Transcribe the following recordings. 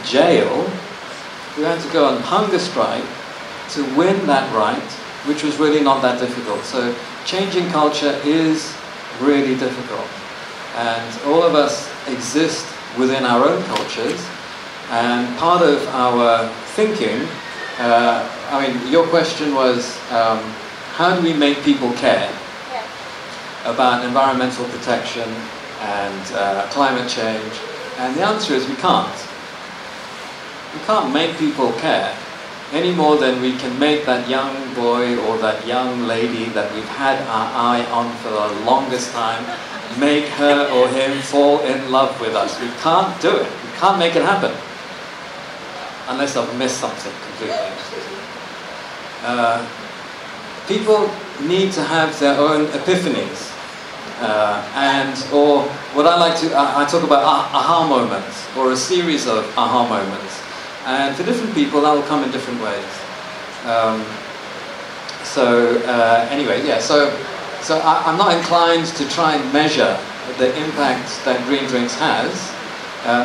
jail, who had to go on hunger strike to win that right, which was really not that difficult. So changing culture is really difficult. And all of us exist within our own cultures, and part of our thinking, I mean, your question was, how do we make people care about environmental protection and climate change? And the answer is we can't. We can't make people care any more than we can make that young boy or that young lady that we've had our eye on for the longest time, make her or him fall in love with us. We can't do it. We can't make it happen. Unless I've missed something completely. People need to have their own epiphanies. Or what I like to, I talk about aha moments, or a series of aha moments. And for different people, that will come in different ways. Anyway, yeah, so I'm not inclined to try and measure the impact that green drinks has.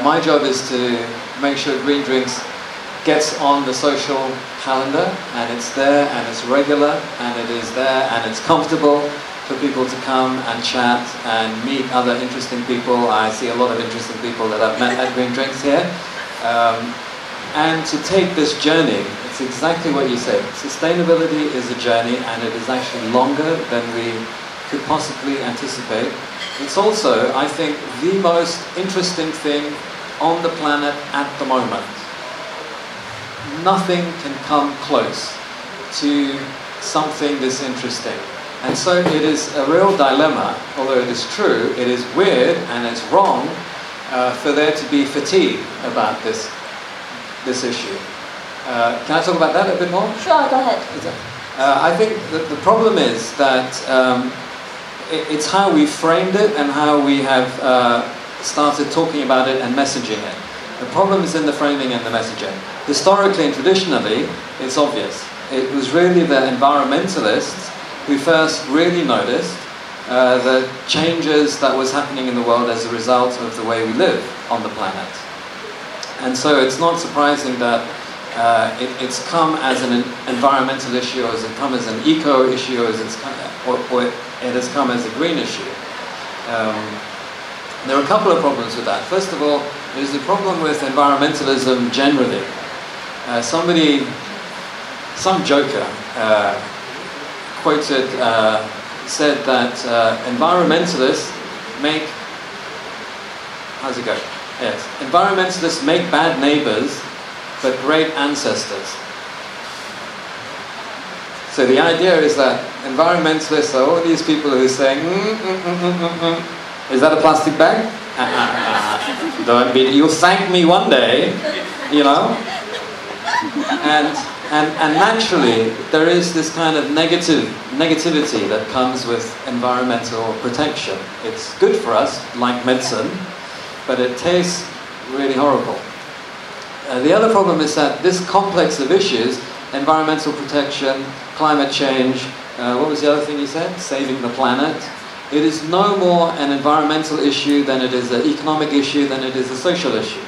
My job is to make sure green drinks gets on the social calendar, and it's there, and it's regular, and it is there, and it's comfortable for people to come and chat and meet other interesting people. I see a lot of interesting people that I've met at Green Drinks here. And to take this journey, it's exactly what you said. Sustainability is a journey, and it is actually longer than we could possibly anticipate. It's also, I think, the most interesting thing on the planet at the moment. Nothing can come close to something this interesting. And so it is a real dilemma, although it is true, it is weird and it's wrong for there to be fatigue about this issue. Can I talk about that a bit more? Sure, go ahead. I think that the problem is that it's how we framed it and how we have started talking about it and messaging it. The problem is in the framing and the messaging. Historically and traditionally, it's obvious. It was really the environmentalists who first really noticed the changes that was happening in the world as a result of the way we live on the planet. And so it's not surprising that it's come as an environmental issue, or has it come as an eco issue, or it has come as a green issue. There are a couple of problems with that. First of all, there's the problem with environmentalism generally. Some joker quoted, said that environmentalists make, how's it go? Yes, environmentalists make bad neighbors, but great ancestors. So the idea is that environmentalists are all these people who are saying, is that a plastic bag? Don't be, you'll thank me one day, you know? And naturally, there is this kind of negativity that comes with environmental protection. It's good for us, like medicine, but it tastes really horrible. The other problem is that this complex of issues, environmental protection, climate change, what was the other thing you said? Saving the planet. It is no more an environmental issue than it is an economic issue, than it is a social issue.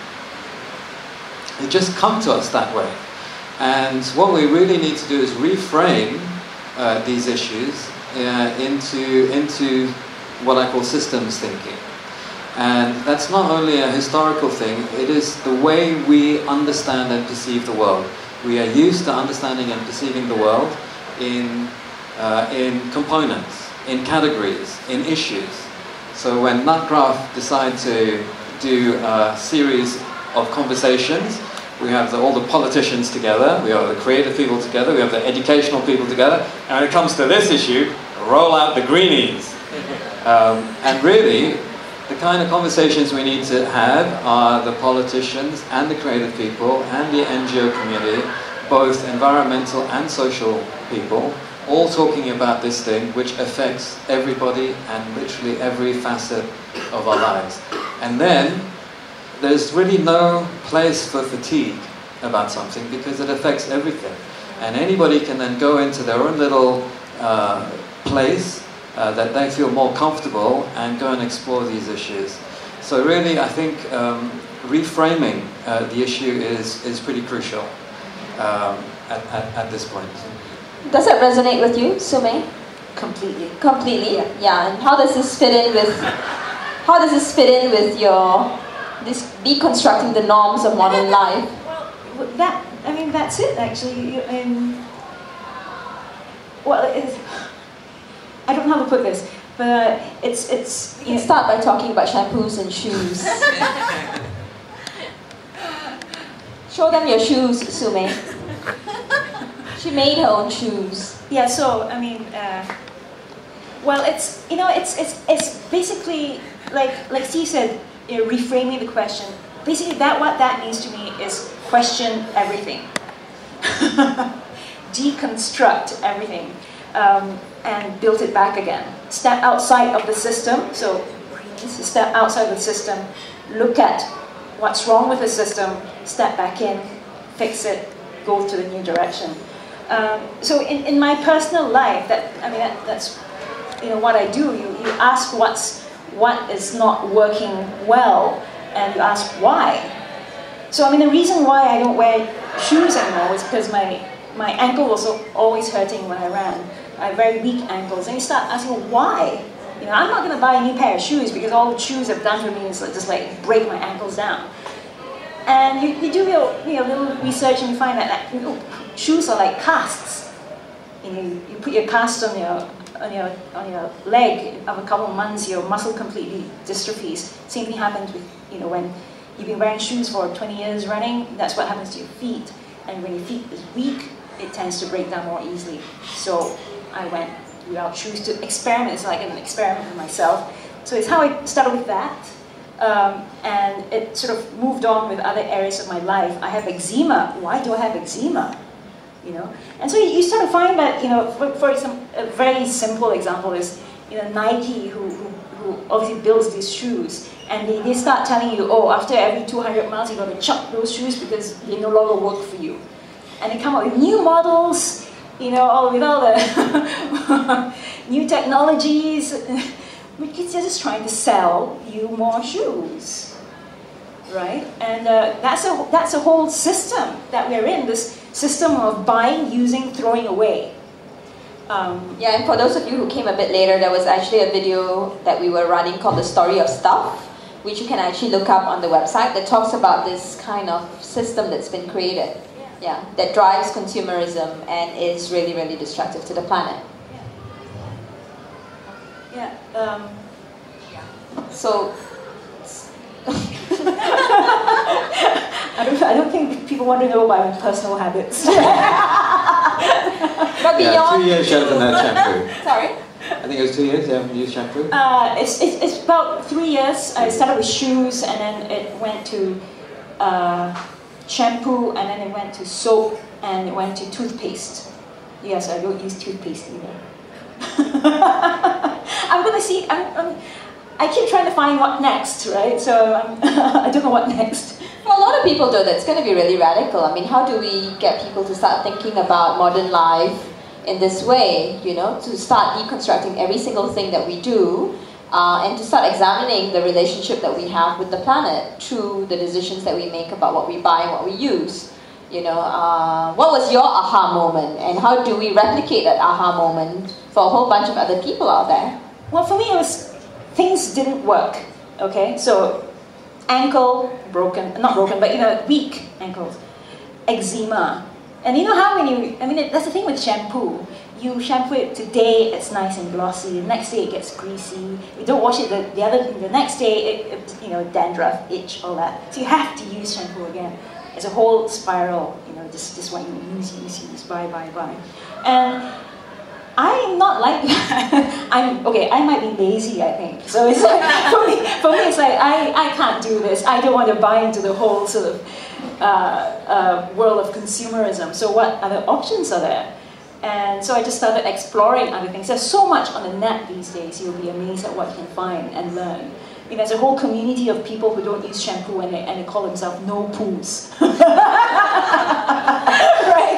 It just comes to us that way. And what we really need to do is reframe these issues into what I call systems thinking. And that's not only a historical thing, it is the way we understand and perceive the world. We are used to understanding and perceiving the world in components, in categories, in issues. So when Nutcraft decide to do a series of conversations, we have all the politicians together, we have the creative people together, we have the educational people together, and when it comes to this issue, roll out the greenies. And really, the kind of conversations we need to have are the politicians and the creative people and the NGO community, both environmental and social people, all talking about this thing which affects everybody and literally every facet of our lives. And then there's really no place for fatigue about something because it affects everything. And anybody can then go into their own little place that they feel more comfortable and go and explore these issues. So really, I think reframing the issue is pretty crucial at this point. Does that resonate with you, Sume? Completely. Completely. Yeah. And how does this fit in with? How does this fit in with your this deconstructing the norms of modern life? Well, that's it actually. I don't know how to put this, but it's. You can start by talking about shampoos and shoes. Show them your shoes, Sume. She made her own shoes. Yeah. So well, it's basically like Steve said, reframing the question. Basically, what that means to me is question everything, deconstruct everything, and build it back again. Step outside of the system. So, step outside the system. Look at what's wrong with the system. Step back in, fix it, go to the new direction. So, in my personal life, that's what I do. You ask what is not working well, and you ask why. So the reason why I don't wear shoes anymore is because my ankle was always hurting when I ran. I have very weak ankles, and you start asking why. I'm not going to buy a new pair of shoes because all the shoes have done for me is just like break my ankles down. And you do your little research and you find that shoes are like casts. You put your cast on your leg of a couple of months, your muscle completely dystrophies. Same thing happens with when you've been wearing shoes for 20 years running. That's what happens to your feet. And when your feet is weak, it tends to break down more easily. So I went without shoes to experiment. It's like an experiment with myself. So it's how I started with that. And it sort of moved on with other areas of my life. I have eczema. Why do I have eczema? And so you start to find that, for example, a very simple example is, Nike, who obviously builds these shoes, and they start telling you, after every 200 miles you got to chuck those shoes because they no longer work for you. And they come up with new models, with all the new technologies, which is just trying to sell you more shoes, right? And that's a whole system that we're in, this system of buying, using, throwing away. Yeah, and for those of you who came a bit later, there was actually a video that we were running called The Story of Stuff, which you can actually look up on the website, that talks about this kind of system that's been created, that drives consumerism and is really, really destructive to the planet. So I don't think people want to know about my personal habits. But beyond 2 years you haven't had shampoo. Sorry? I think it was 2 years you haven't used shampoo? It's about 3 years. I started with shoes, and then it went to shampoo, and then it went to soap, and it went to toothpaste. Yes, I don't use toothpaste either. I'm gonna see. I keep trying to find what next, right? So I don't know what next. For a lot of people, though, that's going to be really radical. How do we get people to start thinking about modern life in this way? To start deconstructing every single thing that we do, and to start examining the relationship that we have with the planet through the decisions that we make about what we buy and what we use. What was your aha moment, and how do we replicate that aha moment for a whole bunch of other people out there? Well, for me, it was things didn't work. Okay, so ankle broken, not broken, but weak ankles, eczema, and how when you, that's the thing with shampoo. You shampoo it today, it's nice and glossy. The next day it gets greasy. You don't wash it the next day, it dandruff, itch, all that. So you have to use shampoo again. It's a whole spiral. Just what you use, buy. And I'm not like that. I might be lazy, I think. So it's like, for me, it's like, I can't do this. I don't want to buy into the whole sort of world of consumerism. So what other options are there? And so I just started exploring other things. There's so much on the net these days. You'll be amazed at what you can find and learn. There's a whole community of people who don't use shampoo and they call themselves no poos. Right?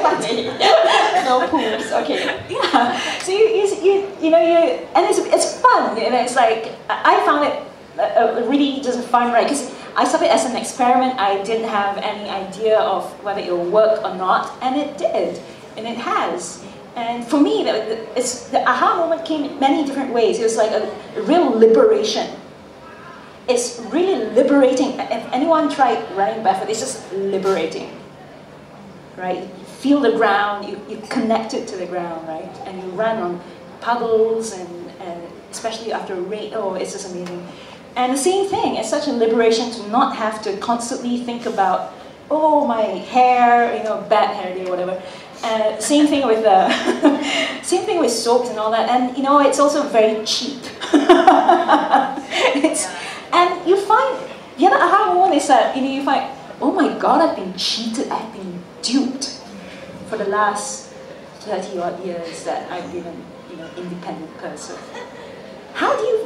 No poops, okay. Yeah. So and it's fun. It's like, I found it really just fun, right? Because I saw it as an experiment. I didn't have any idea of whether it will work or not, and it did, and it has. And for me, the aha moment came in many different ways. It was like a real liberation. It's really liberating. If anyone tried running barefoot, it's just liberating, right? You feel the ground, you connect it to the ground, right? And you run on puddles, and especially after rain, oh, it's just amazing. And the same thing, it's such a liberation to not have to constantly think about, oh, my hair, you know, bad hair day or whatever. Same thing with same thing with soaps and all that. And you know, it's also very cheap. And you find the other aha moment is that you find, oh my God, I've been cheated, I've been duped for the last 30 odd years that I've been an independent person. How would you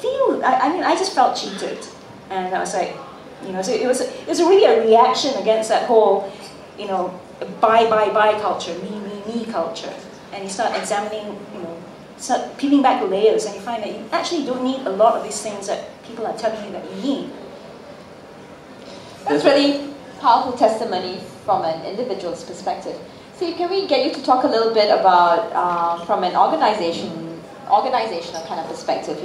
feel? I mean, I just felt cheated, and I was like, so it was really a reaction against that whole, buy culture, me culture, and you start examining, start peeling back the layers, and you find that you actually don't need a lot of these things that people are telling you that you need. That's really powerful testimony from an individual's perspective. So can we get you to talk a little bit about, from an organizational kind of perspective,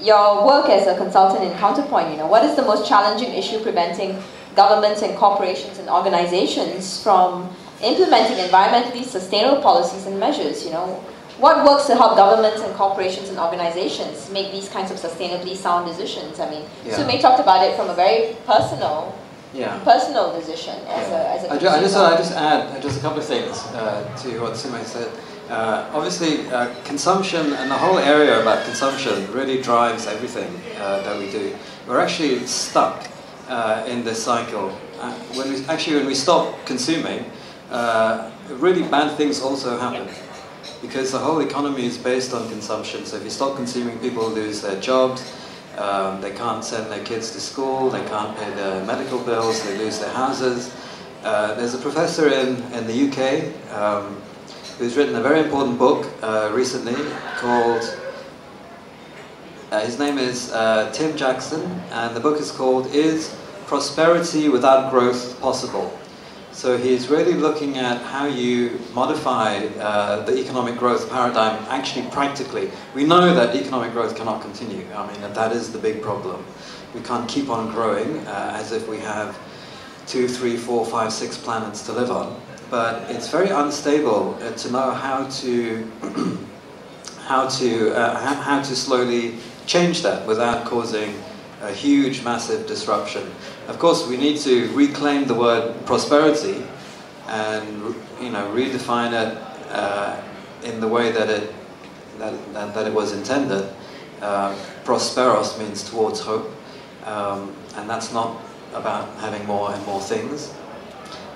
your work as a consultant in Counterpoint, what is the most challenging issue preventing governments and corporations and organizations from implementing environmentally sustainable policies and measures, What works to help governments and corporations and organizations make these kinds of sustainably sound decisions? I mean, Sumei talked about it from a very personal decision as a I just add just a couple of things to what Sumei said. Obviously, consumption and the whole area about consumption really drives everything that we do. We're actually stuck in this cycle. When we stop consuming, really bad things also happen. Because the whole economy is based on consumption. So if you stop consuming, people lose their jobs, they can't send their kids to school, they can't pay their medical bills, they lose their houses. There's a professor in the UK who's written a very important book recently called, his name is Tim Jackson, and the book is called Is Prosperity Without Growth Possible? So he's really looking at how you modify the economic growth paradigm actually practically. We know that economic growth cannot continue. I mean, that is the big problem. We can't keep on growing as if we have 2, 3, 4, 5, 6 planets to live on. But it's very unstable to know how to slowly change that without causing a huge, massive disruption. Of course, we need to reclaim the word prosperity and redefine it in the way that it was intended. Prosperos means towards hope, and that's not about having more and more things.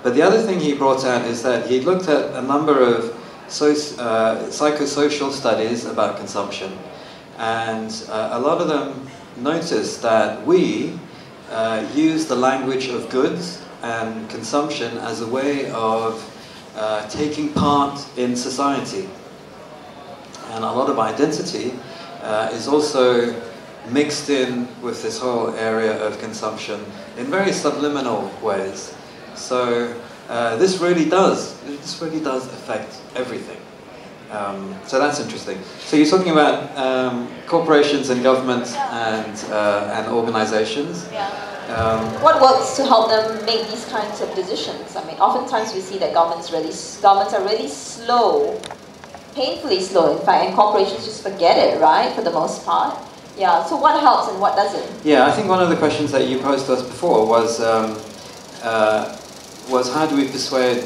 But the other thing he brought out is that he looked at a number of psychosocial studies about consumption, and a lot of them noticed that we use the language of goods and consumption as a way of taking part in society. And a lot of identity is also mixed in with this whole area of consumption in very subliminal ways. So this really does affect everything. So that's interesting. So you're talking about corporations and governments and organizations. Yeah. What works to help them make these kinds of decisions? I mean, oftentimes we see that governments are really slow, painfully slow, in fact, and corporations just forget it, right, for the most part. Yeah. So what helps and what doesn't? Yeah, I think one of the questions that you posed to us before was how do we persuade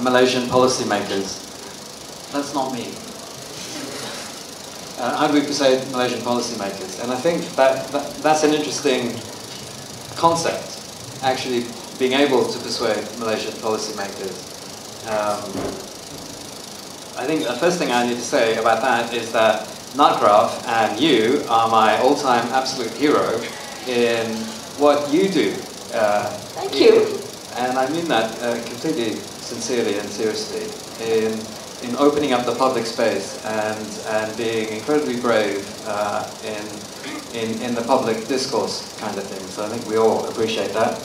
Malaysian policymakers? That's not me. How do we persuade Malaysian policymakers? And I think that's an interesting concept, actually being able to persuade Malaysian policymakers. I think the first thing I need to say about that is that Nutgraph and you are my all-time absolute hero in what you do. Thank you. And I mean that completely sincerely and seriously, in in opening up the public space and being incredibly brave in the public discourse kind of thing. So I think we all appreciate that.